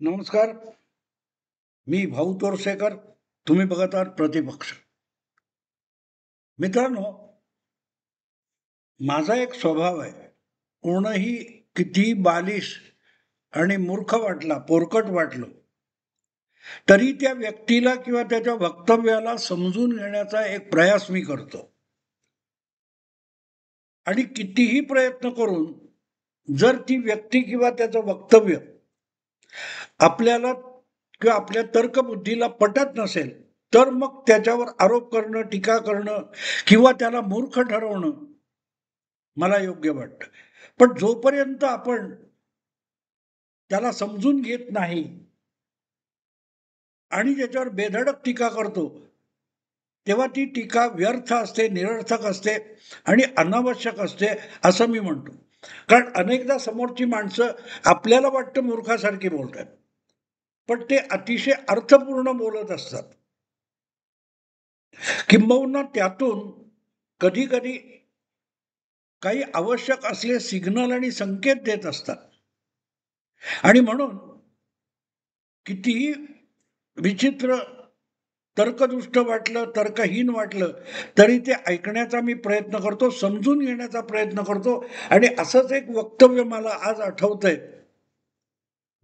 नमस्कार. मी भाऊ तोरसेकर. तुम्ही बघत आहात प्रतिपक्ष. मित्रांनो, माझा एक स्वभाव आहे. कोणही किती बालिश आणि मूर्ख वाटला, पोरकट वाटलं, तरी त्या व्यक्तीला किंवा त्याच्या वक्तव्याला समजून घेण्याचा एक प्रयास मी करतो. आणि कितीही प्रयत्न करून जर ती व्यक्ती किंवा त्याचं वक्तव्य आपल्याला किंवा आपल्या तर्कबुद्धीला पटत नसेल, तर मग त्याच्यावर आरोप करणं, टीका करणं किंवा त्याला मूर्ख ठरवणं मला योग्य वाटतं. पण जोपर्यंत आपण त्याला समजून घेत नाही आणि त्याच्यावर बेधडक टीका करतो, तेव्हा ती टीका व्यर्थ असते, निरर्थक असते आणि अनावश्यक असते, असं मी म्हणतो. कारण अनेकदा समोरची माणसं आपल्याला वाटतं मूर्खासारखी बोलतात, पण ते अतिशय अर्थपूर्ण बोलत असतात. किंबहुना त्यातून कधी-कधी काही आवश्यक असलेले सिग्नल आणि संकेत देत असतात. आणि म्हणून कितीही विचित्र, तर्कदुष्ट वाटलं, तर्कहीन वाटलं, तरी ते ऐकण्याचा मी प्रयत्न करतो, समजून घेण्याचा प्रयत्न करतो. आणि असंच एक वक्तव्य मला आज आठवतंय.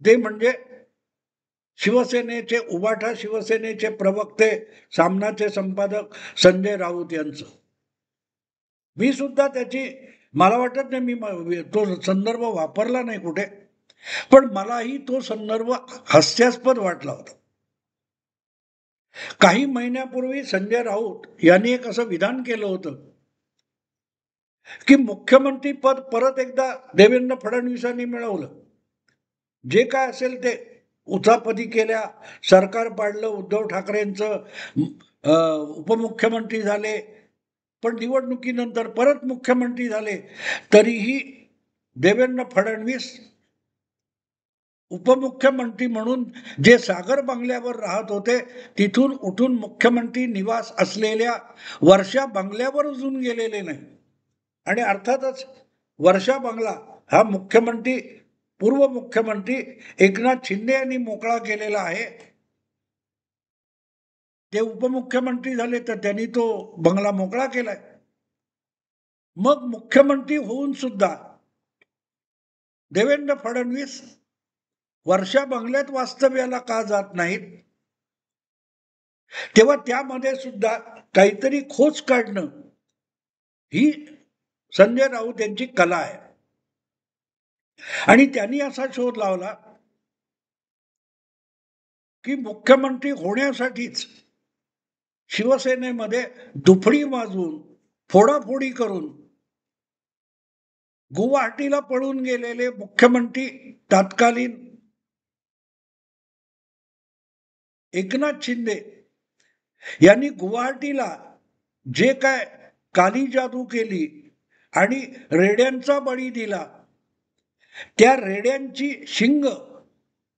ते म्हणजे शिवसेनेचे उबाठा शिवसेनेचे प्रवक्ते, सामनाचे संपादक संजय राऊत यांचं. मी सुद्धा त्याची, मला वाटत नाही मी तो संदर्भ वापरला नाही कुठे, पण मलाही तो संदर्भ हास्यास्पद वाटला होता. काही महिन्यापूर्वी संजय राऊत यांनी एक असं विधान केलं होतं की मुख्यमंत्री पद परत एकदा देवेंद्र फडणवीसांनी मिळवलं. जे काय असेल ते उचापती केल्या, सरकार पाडलं, उद्धव ठाकरेंचं उपमुख्यमंत्री झाले, पण निवडणुकीनंतर परत मुख्यमंत्री झाले, तरीही देवेंद्र फडणवीस उपमुख्यमंत्री म्हणून जे सागर बंगल्यावर राहत होते, तिथून उठून मुख्यमंत्री निवास असलेल्या वर्षा बंगल्यावर अजून गेलेले नाही. आणि अर्थातच वर्षा बंगला हा पूर्व मुख्यमंत्री एकनाथ शिंदे यांनी मोकळा केलेला आहे. ते उपमुख्यमंत्री झाले तर त्यांनी तो बंगला मोकळा केलाय. मग मुख्यमंत्री होऊन सुद्धा देवेंद्र फडणवीस वर्षा बंगल्यात वास्तव्याला का जात नाहीत? तेव्हा त्यामध्ये सुद्धा काहीतरी खोच काढणं ही संजय राऊत यांची कला आहे. आणि त्यांनी असा शोध लावला की मुख्यमंत्री होण्यासाठीच शिवसेनेमध्ये दुफडी वाजवून, फोडाफोडी करून गुवाहाटीला पळून गेलेले मुख्यमंत्री तत्कालीन एकनाथ शिंदे यांनी गुवाहाटीला जे काय काली जादू केली आणि रेड्यांचा बळी दिला, त्या रेड्यांची शिंग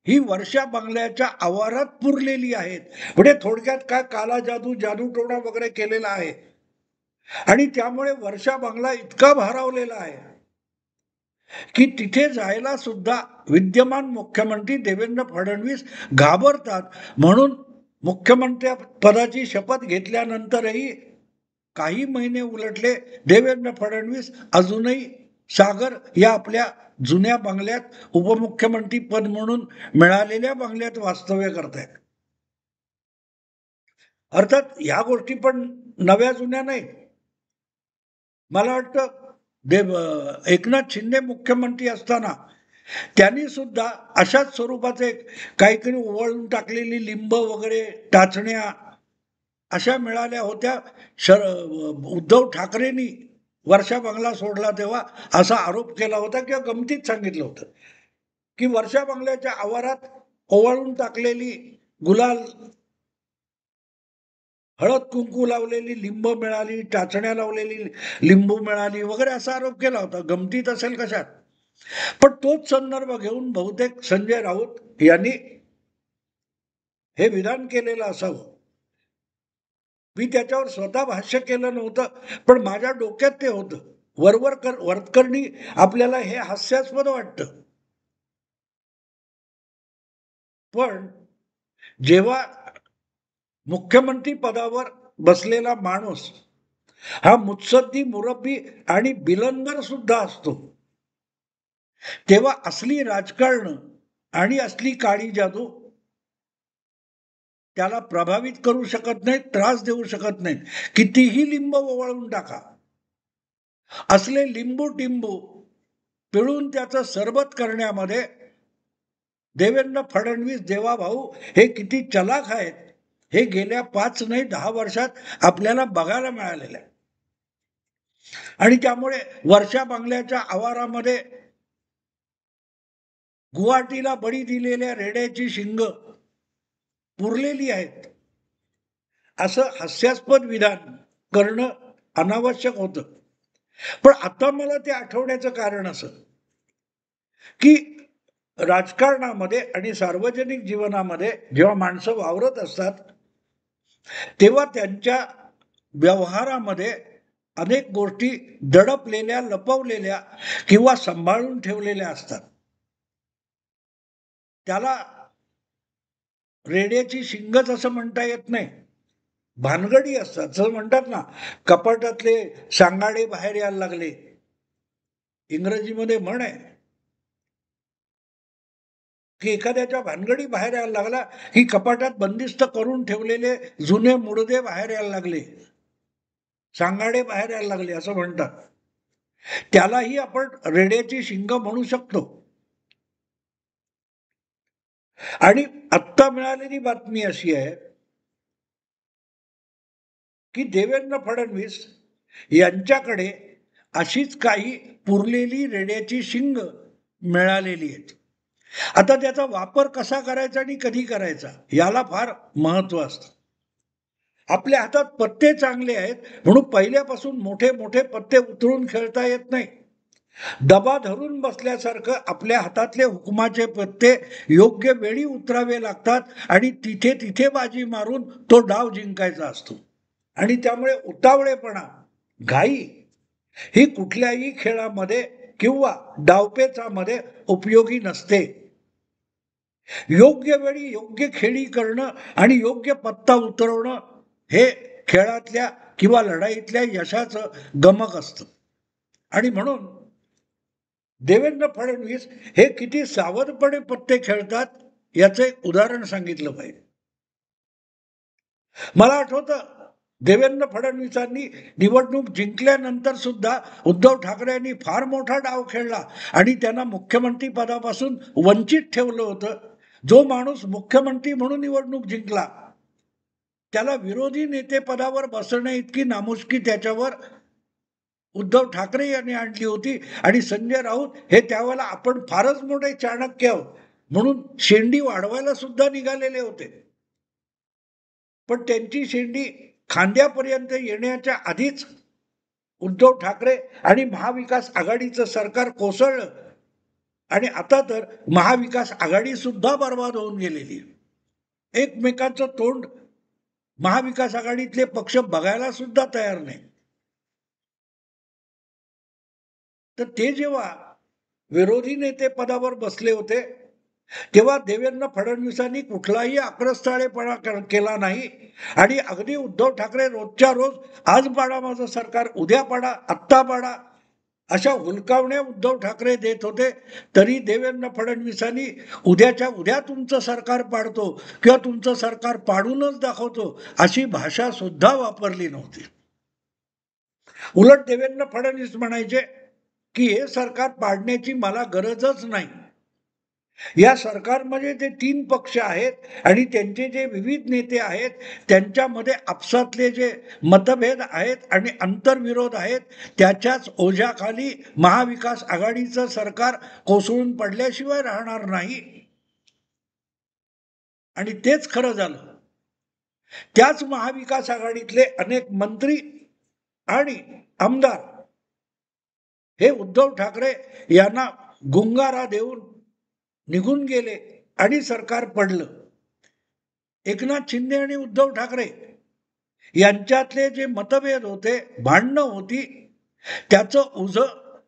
ही वर्षा बंगल्याच्या आवारात पुरलेली आहेत. म्हणजे थोडक्यात काय काला जादू, जादूटोणा वगैरे केलेला आहे. आणि त्यामुळे वर्षा बंगला इतका भारावलेला आहे की तिथे जायला सुद्धा विद्यमान मुख्यमंत्री देवेंद्र फडणवीस घाबरतात. म्हणून मुख्यमंत्री पदाची शपथ घेतल्यानंतरही काही महिने उलटले, देवेंद्र फडणवीस अजूनही सागर या आपल्या जुन्या बंगल्यात, उपमुख्यमंत्री पद म्हणून मिळालेल्या बंगल्यात वास्तव्य करतायत. अर्थात ह्या गोष्टी पण नव्या जुन्या नाही. मला वाटतं एकनाथ शिंदे मुख्यमंत्री असताना त्यांनी सुद्धा अशाच स्वरूपाचे काहीतरी ओवाळून टाकलेली लिंब वगैरे, टाचण्या अशा मिळाल्या होत्या. उद्धव ठाकरेंनी वर्षा बंगला सोडला तेव्हा असा आरोप केला होता किंवा गमतीत सांगितलं होतं की वर्षा बंगल्याच्या आवारात ओवाळून टाकलेली गुलाल, हळद कुंकू लावलेली लिंब मिळाली, टाचण्या लावलेली लिंबू मिळाली वगैरे असा आरोप केला होता. गमतीत असेल कशात. पण तोच संदर्भ घेऊन बहुतेक संजय राऊत यांनी हे विधान केलेलं असावं. मी त्याच्यावर स्वतः भाष्य केलं नव्हतं, पण माझ्या डोक्यात ते होतं. वरकरणी आपल्याला हे हास्यास्पद वाटतं. पण जेव्हा मुख्यमंत्री पदावर बसलेला माणूस हा मुत्सद्दी, मुरब्बी आणि बिलंदर सुद्धा असतो, तेव्हा असली राजकारण आणि असली काळी जादू त्याला प्रभावित करू शकत नाहीत, त्रास देऊ शकत नाहीत. कितीही लिंब ओवाळून टाका, असले लिंबू टिंबू पिळून त्याचं सरबत करण्यामध्ये देवेंद्र फडणवीस, देवाभाऊ हे किती चलाख आहेत, हे गेल्या 5 नाही 10 वर्षात आपल्याला बघायला मिळालेलं आहे. आणि त्यामुळे वर्षा बंगल्याच्या आवारामध्ये गुवाहाटीला बळी दिलेल्या रेड्याची शिंग पुरलेली आहेत, असं हास्यास्पद विधान करणं अनावश्यक होतं. पण आता मला ते आठवण्याचं कारण असं की राजकारणामध्ये आणि सार्वजनिक जीवनामध्ये जेव्हा माणसं वावरत असतात, तेव्हा त्यांच्या व्यवहारामध्ये अनेक गोष्टी दडपलेल्या, लपवलेल्या किंवा सांभाळून ठेवलेल्या असतात. त्याला रेड्याची शिंगच असं म्हणता येत नाही, भानगडी असतात. जसं म्हणतात ना, कपाटातले सांगाडे बाहेर यायला लागले, इंग्रजीमध्ये म्हण आहे की एखाद्याच्या भानगडी बाहेर यायला लागला की कपाटात बंदिस्त करून ठेवलेले जुने मुडदे बाहेर यायला लागले, सांगाडे बाहेर यायला लागले असं म्हणतात. त्यालाही आपण रेड्याची शिंग म्हणू शकतो. आणि आत्ता मिळालेली बातमी अशी आहे की देवेंद्र फडणवीस यांच्याकडे अशीच काही पुरलेली रेड्याची शिंग मिळालेली आहे. आता त्याचा वापर कसा करायचा आणि कधी करायचा याला फार महत्व असतं. आपल्या हातात पत्ते चांगले आहेत म्हणून पहिल्यापासून मोठे मोठे पत्ते उतरून खेळता येत नाही. दबा धरून बसल्यासारखं आपल्या हातातले हुकमाचे पत्ते योग्य वेळी उतरावे लागतात आणि तिथे तिथे बाजी मारून तो डाव जिंकायचा असतो. आणि त्यामुळे उतावळेपणा, घाई ही कुठल्याही खेळामध्ये किंवा डावपेचामध्ये उपयोगी नसते. योग्य वेळी योग्य खेळी करणं आणि योग्य पत्ता उतरवणं हे खेळातल्या किंवा लढाईतल्या यशाचं गमक असतं. आणि म्हणून देवेंद्र फडणवीस हे किती सावधपणे पत्ते खेळतात याचं एक उदाहरण सांगितलं पाहिजे. मला आठवतं, देवेंद्र फडणवीसांनी निवडणूक जिंकल्यानंतर सुद्धा उद्धव ठाकरे यांनी फार मोठा डाव खेळला आणि त्यांना मुख्यमंत्री पदापासून वंचित ठेवलं होतं. जो माणूस मुख्यमंत्री म्हणून निवडणूक जिंकला त्याला विरोधी नेते पदावर बसण्या इतकी नामुष्की त्याच्यावर उद्धव ठाकरे यांनी आणली होती. आणि संजय राऊत हे त्यावेळेला आपण फारच मोठे चाणक्य आहोत म्हणून शेंडी वाढवायला सुद्धा निघालेले होते. पण त्यांची शेंडी खांद्यापर्यंत येण्याच्या आधीच उद्धव ठाकरे आणि महाविकास आघाडीचं सरकार कोसळलं आणि आता तर महाविकास आघाडी सुद्धा बर्बाद होऊन गेलेली. एकमेकांचं तोंड महाविकास आघाडीतले पक्ष बघायला सुद्धा तयार नाही. तर ते जेव्हा विरोधी नेते पदावर बसले होते तेव्हा देवेंद्र फडणवीसांनी कुठलाही आक्रस्ताळेपणा केला नाही आणि अगदी उद्धव ठाकरे रोजच्या रोज आज पाडा माझं सरकार, उद्या पाडा, आत्ता पाडा अशा हुलकावण्या उद्धव ठाकरे देत होते. तरी देवेंद्र फडणवीसांनी उद्याच्या उद्या तुमचं सरकार पाडतो किंवा तुमचं सरकार पाडूनच दाखवतो अशी भाषा सुद्धा वापरली नव्हती. उलट देवेंद्र फडणवीस म्हणायचे की हे सरकार पाडण्याची मला गरजच नाही. या सरकारमध्ये जे 3 पक्ष आहेत आणि त्यांचे जे विविध नेते आहेत त्यांच्यामध्ये आपसातले जे मतभेद आहेत आणि अंतर्विरोध आहेत त्याच्याच ओझ्याखाली महाविकास आघाडीचं सरकार कोसळून पडल्याशिवाय राहणार नाही. आणि तेच खरं झालं. त्याच महाविकास आघाडीतले अनेक मंत्री आणि आमदार हे उद्धव ठाकरे यांना गुंगारा देऊन निघून गेले आणि सरकार पडलं. एकनाथ शिंदे आणि उद्धव ठाकरे यांच्यातले जे मतभेद होते, भांडणं होती, त्याचं ओझं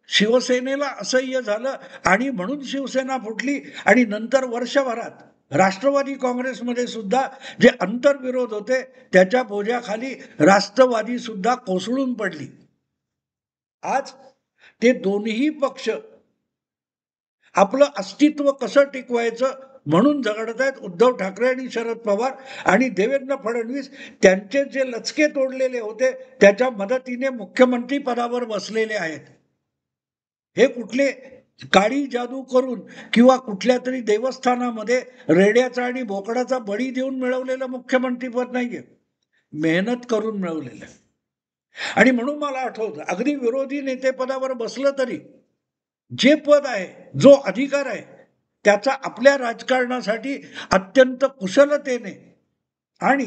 शिवसेनेला असह्य झालं आणि म्हणून शिवसेना फुटली आणि नंतर वर्षभरात राष्ट्रवादी काँग्रेसमध्ये सुद्धा जे अंतर्विरोध होते त्याच्या बोजाखाली राष्ट्रवादी सुद्धा कोसळून पडली. आज ते दोन्ही पक्ष आपलं अस्तित्व कसं टिकवायचं म्हणून झगडत आहेत. उद्धव ठाकरे आणि शरद पवार आणि देवेंद्र फडणवीस त्यांचे जे लचके तोडलेले होते त्याच्या मदतीने मुख्यमंत्री पदावर बसलेले आहेत. हे कुठले काळी जादू करून किंवा कुठल्या तरी देवस्थानामध्ये रेड्याचा आणि बोकडाचा बळी देऊन मिळवलेलं मुख्यमंत्रीपद नाहीये, मेहनत करून मिळवलेलं. आणि म्हणून मला आठवतं, अगदी विरोधी नेतेपदावर बसलं तरी जे पद आहे, जो अधिकार आहे, त्याचा आपल्या राजकारणासाठी अत्यंत कुशलतेने आणि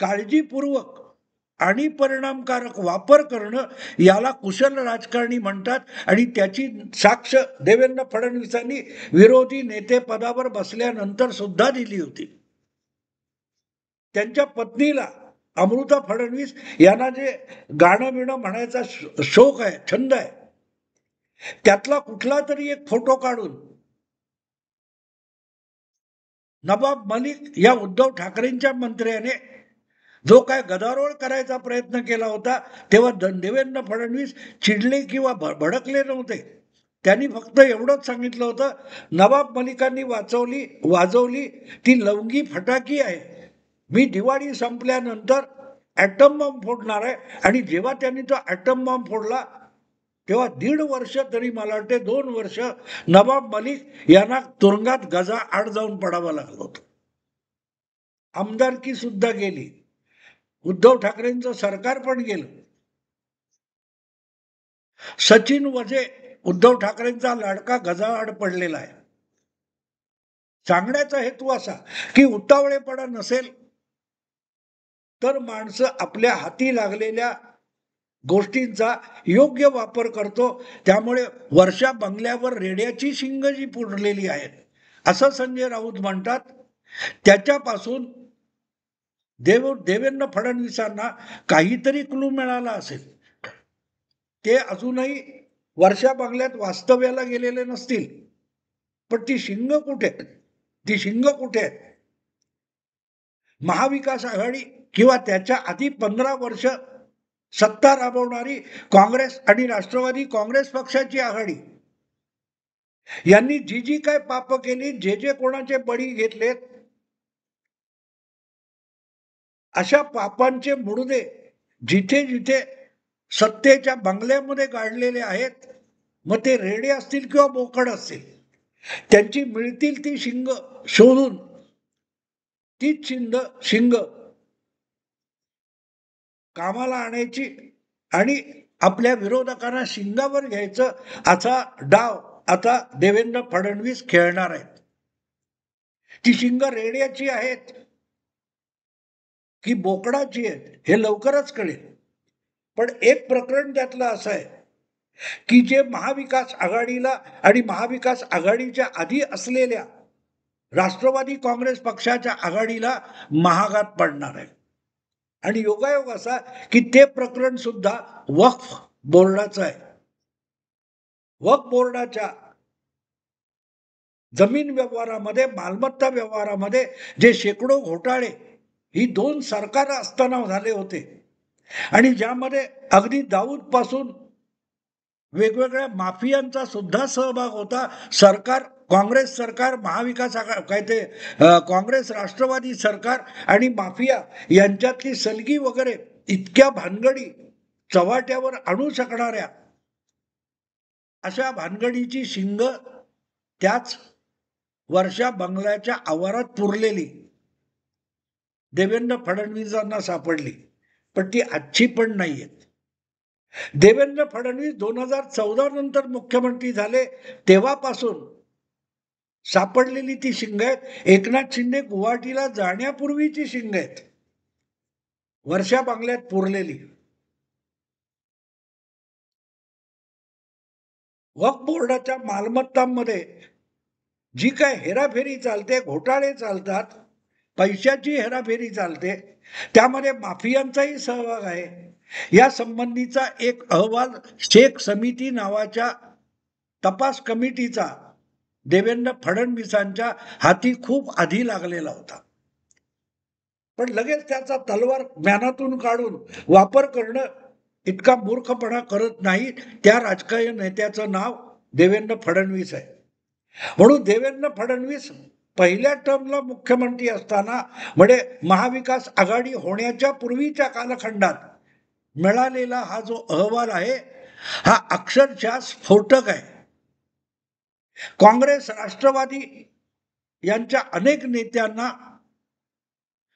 काळजीपूर्वक आणि परिणामकारक वापर करणं याला कुशल राजकारणी म्हणतात. आणि त्याची साक्ष देवेंद्र फडणवीसांनी विरोधी नेते पदावर बसल्यानंतर सुद्धा दिली होती. त्यांच्या पत्नीला अमृता फडणवीस यांना जे गाणं बिणं म्हणायचा शौक आहे, छंद आहे, त्यातला कुठला तरी एक फोटो काढून नवाब मलिक या उद्धव ठाकरेंच्या मंत्र्याने जो काय गदारोळ करायचा प्रयत्न केला होता तेव्हा देवेंद्र फडणवीस चिडले किंवा भडकले नव्हते. त्यांनी फक्त एवढंच सांगितलं होतं, नवाब मलिकांनी वाजवली ती लवंगी फटाकी आहे, मी दिवाळी संपल्यानंतर ॲटम बॉम्ब फोडणार आहे. आणि जेव्हा त्यांनी तो ॲटम बॉम्ब फोडला तेव्हा 1.5 वर्ष, तरी मला वाटते 2 वर्ष, नवाब मलिक यांना तुरुंगात गजा आड जाऊन पडावं लागलं होतं. आमदारकी सुद्धा गेली, उद्धव ठाकरेंचं सरकार पण गेलं. सचिन वझे उद्धव ठाकरेंचा लाडका गजाआड पडलेला आहे. सांगण्याचा हेतू असा की उतावळेपणा नसेल तर माणसं आपल्या हाती लागलेल्या गोष्टींचा योग्य वापर करतो. त्यामुळे वर्षा बंगल्यावर रेड्याची शिंग जी पुरलेली आहेत असं संजय राऊत म्हणतात, त्याच्यापासून देवेंद्र फडणवीसांना काहीतरी क्लू मिळाला असेल. ते अजूनही वर्षा बंगल्यात वास्तव्याला गेलेले नसतील, पण ती शिंग कुठे? महाविकास आघाडी किंवा त्याच्या आधी 15 वर्ष सत्ता राबवणारी काँग्रेस आणि राष्ट्रवादी काँग्रेस पक्षाची आघाडी यांनी जी काय पाप केली, जे कोणाचे बळी घेतलेत, अशा पापांचे मुडदे जिथे सत्तेच्या बंगल्यामध्ये गाडलेले आहेत, मग ते रेडे असतील किंवा बोकड असतील, त्यांची मिळतील ती शिंग शोधून तीच शिंग कामाला आणायची आणि आपल्या विरोधकांना शिंगावर घ्यायचं, असा डाव आता देवेंद्र फडणवीस खेळणार आहेत. ती शिंग रेड्याची आहेत की बोकडाची आहेत हे लवकरच कळेल. पण एक प्रकरण त्यातलं असं आहे की जे महाविकास आघाडीला आणि महाविकास आघाडीच्या आधी असलेल्या राष्ट्रवादी काँग्रेस पक्षाच्या आघाडीला महागात पडणार आहे. आणि योगायोग असा की ते प्रकरण सुद्धा वक्फ बोर्डाचं आहे. वक्फ बोर्डाच्या जमीन व्यवहारामध्ये, मालमत्ता व्यवहारामध्ये जे शेकडो घोटाळे ही 2 सरकार असताना झाले होते आणि ज्यामध्ये अगदी दाऊद पासून वेगवेगळ्या माफियांचा सुद्धा सहभाग होता. काँग्रेस सरकार, महाविकास आघाडी, काँग्रेस राष्ट्रवादी सरकार आणि माफिया यांच्यातली सलगी वगैरे इतक्या भानगडी चव्हाट्यावर आणू शकणाऱ्या अशा भानगडीची शिंग त्याच वर्षा बंगल्याच्या आवारात पुरलेली देवेंद्र फडणवीसांना सापडली. पण ती आजची पण नाहीये. देवेंद्र फडणवीस 2014 नंतर मुख्यमंत्री झाले तेव्हापासून सापडलेली ती शिंग आहेत. एकनाथ शिंदे गुवाहाटीला जाण्यापूर्वीची शिंग आहेत, वर्षा बंगल्यात पुरलेली. वक्फ बोर्डाच्या मालमत्तांमध्ये जी काय हेराफेरी चालते, घोटाळे चालतात, पैशाची हेराफेरी चालते, त्यामध्ये माफियांचाही सहभाग आहे. या संबंधीचा एक अहवाल शेख समिती नावाच्या तपास कमिटीचा देवेंद्र फडणवीसांच्या हाती खूप आधी लागलेला होता. पण लगेच त्याचा तलवार म्यानातून काढून वापर करणं इतका मूर्खपणा करत नाही. त्या राजकीय नेत्याचं नाव देवेंद्र फडणवीस आहे. म्हणून देवेंद्र फडणवीस पहिल्या टर्मला मुख्यमंत्री असताना म्हणजे महाविकास आघाडी होण्याच्या पूर्वीच्या कालखंडात मिळालेला हा जो अहवाल आहे हा अक्षरशः स्फोटक आहे. काँग्रेस, राष्ट्रवादी यांच्या अनेक नेत्यांना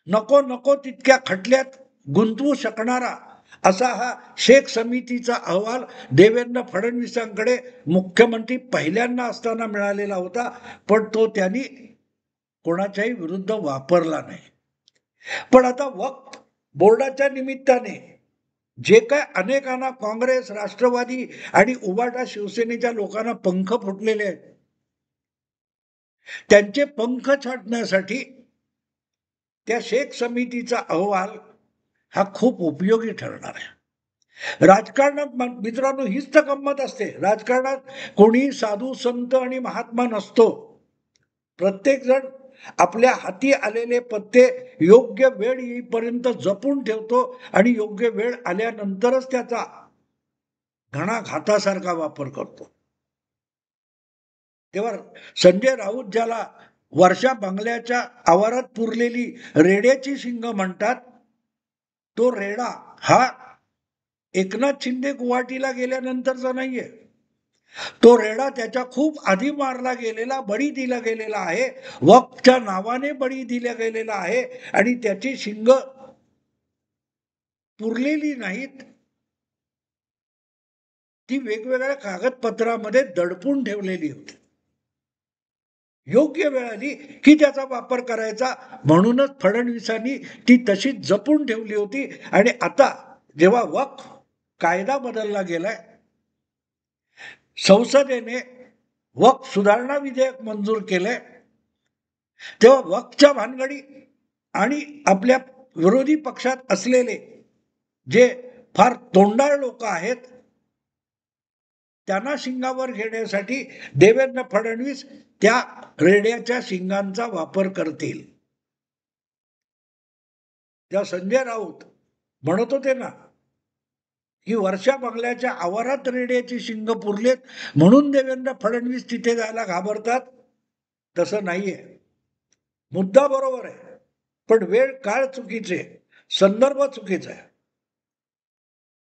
नको नको तितक्या खटल्यात गुंतवू शकणारा असा हा शेख समितीचा अहवाल देवेंद्र फडणवीसांकडे मुख्यमंत्री पहिल्यांदा असताना मिळालेला होता. पण तो त्यांनी कोणाच्याही विरुद्ध वापरला नाही. पण आता वक्फ बोर्डाच्या निमित्ताने जे काय अनेकांना काँग्रेस, राष्ट्रवादी आणि उबाटा शिवसेनेच्या लोकांना पंख फुटलेले आहेत, त्यांचे पंख छाटण्यासाठी त्या शेख समितीचा अहवाल हा खूप उपयोगी ठरणार आहे. राजकारणात मित्रांनो हीच तर गंमत असते. राजकारणात कोणी साधू संत आणि महात्मा नसतो. प्रत्येक जण आपल्या हाती आलेले पत्ते योग्य वेळ येईपर्यंत जपून ठेवतो आणि योग्य वेळ आल्यानंतरच त्याचा घणाघातासारखा वापर करतो. तेव्हा संजय राऊत, ज्याला वर्षा बंगल्याच्या आवारात पुरलेली रेड्याची शिंग म्हणतात, तो रेडा हा एकनाथ शिंदे गुवाहाटीला गेल्यानंतरचा नाहीये. तो रेडा त्याच्या खूप आधी मारला गेलेला, बळी दिला गेलेला आहे. वक्फच्या नावाने बळी दिला गेलेला आहे आणि त्याची शिंग पुरलेली नाहीत, ती वेगवेगळ्या कागदपत्रामध्ये दडपून ठेवलेली होती. योग्य वेळ आली की त्याचा वापर करायचा म्हणूनच फडणवीसांनी ती तशीच जपून ठेवली होती. आणि आता जेव्हा वक्फ कायदा बदलला गेलाय, संसदेने वक्फ सुधारणा विधेयक मंजूर केलंय, तेव्हा वक्फच्या भानगडी आणि आपल्या विरोधी पक्षात असलेले जे फार तोंडाळ लोक आहेत त्यांना शिंगावर घेण्यासाठी देवेंद्र फडणवीस त्या रेड्याच्या शिंगांचा वापर करतील. त्या संजय राऊत म्हणत होते ना की वर्षा बंगल्याच्या आवारात रेड्याची शिंग पुरलेत म्हणून देवेंद्र फडणवीस तिथे जायला घाबरतात, तसं नाहीये. मुद्दा बरोबर आहे, पण वेळ काळ चुकीचे, संदर्भ चुकीचा आहे.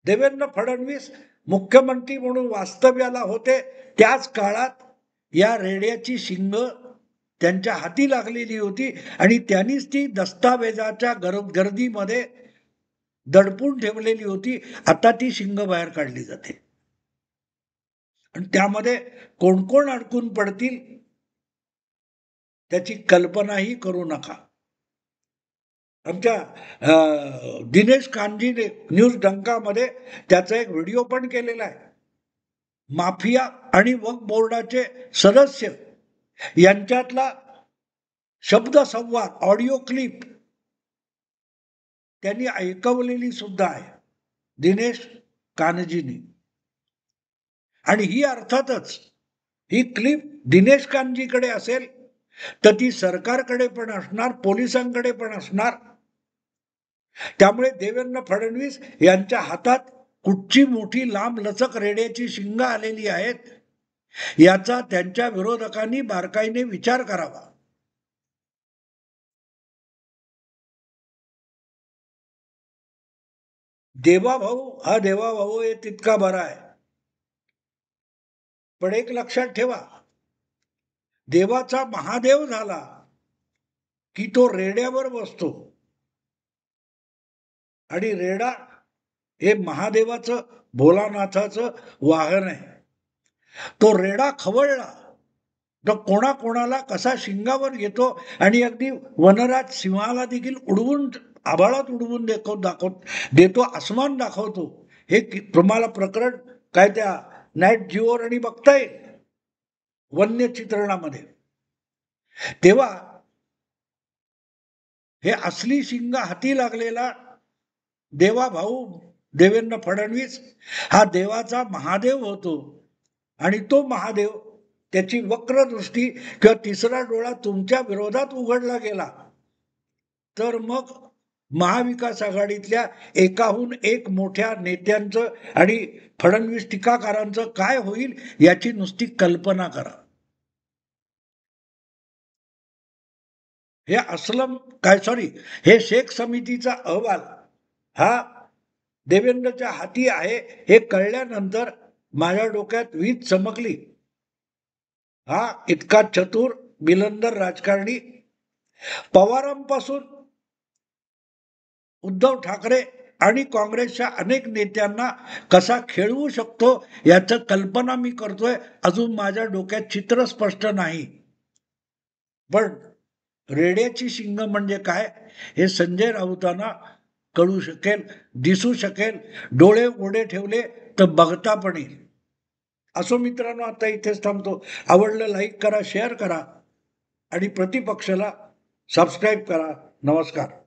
देवेंद्र फडणवीस मुख्यमंत्री म्हणून वास्तव्याला होते त्याच काळात या रेड्याची शिंग त्यांच्या हाती लागलेली होती आणि त्यांनीच ती दस्तावेजाच्या गर्दीमध्ये दडपून ठेवलेली होती. आता ती शिंग बाहेर काढली जाते आणि त्यामध्ये कोण कोण अडकून पडतील त्याची कल्पनाही करू नका. आमच्या दिनेश कानजीने न्यूज डंकामध्ये त्याचा एक व्हिडिओ पण केलेला आहे. माफिया आणि वक्फ बोर्डाचे सदस्य यांच्यातला शब्द संवाद, ऑडिओ क्लिप त्यांनी ऐकवलेली सुद्धा आहे दिनेश कानजीनी. आणि ही अर्थातच ही क्लिप दिनेश कानजीकडे असेल तर ती सरकारकडे पण असणार, पोलिसांकडे पण असणार. त्यामुळे देवेंद्र फडणवीस यांच्या हातात कुठची मोठी लांब लचक रेड्याची शिंग आलेली आहेत याचा त्यांच्या विरोधकांनी बारकाईने विचार करावा. देवाभाऊ हा देवाभाऊ हे तितका बरा आहे, पण एक लक्षात ठेवा, देवाचा महादेव झाला की तो रेड्यावर बसतो आणि रेडा हे महादेवाचं, भोलानाथाचं वाहन आहे. तो रेडा खवळला तर कोणाकोणाला कसा शिंगावर घेतो आणि अगदी वनराज सिंहाला देखील उडवून आभाळात उडवून देतो, आसमान दाखवतो. हे तुम्हाला प्रकरण काय त्या नाईट जिओवर आणि बघता येईल वन्य चित्रणामध्ये. तेव्हा हे असली शिंग हाती लागलेला देवाभाऊ देवेंद्र फडणवीस हा देवाचा महादेव होतो आणि तो महादेव त्याची वक्र दृष्टी किंवा तिसरा डोळा तुमच्या विरोधात उघडला गेला तर मग महाविकास आघाडीतल्या एकाहून एक मोठ्या नेत्यांचं आणि फडणवीस टीकाकारांचं काय होईल याची नुसती कल्पना करा. हे असलम हे शेख समितीचा अहवाल हा देवेंद्रच्या हाती आहे हे कळल्यानंतर माझ्या डोक्यात वीज चमकली. हा इतका चतुर बिलंदर राजकारणी पवारांपासून उद्धव ठाकरे आणि काँग्रेसच्या अनेक नेत्यांना कसा खेळवू शकतो याचं कल्पना मी करतोय. अजून माझ्या डोक्यात चित्र स्पष्ट नाही, पण रेड्याची शिंग म्हणजे काय हे संजय राऊतांना कळू शकेल, दिसू शकेल. डोळे उघडे ठेवले तर बघता पण येईल. असो मित्रांनो, आता इथेच थांबतो. आवडलं लाईक करा, शेअर करा आणि प्रतिपक्षाला सबस्क्राईब करा. नमस्कार.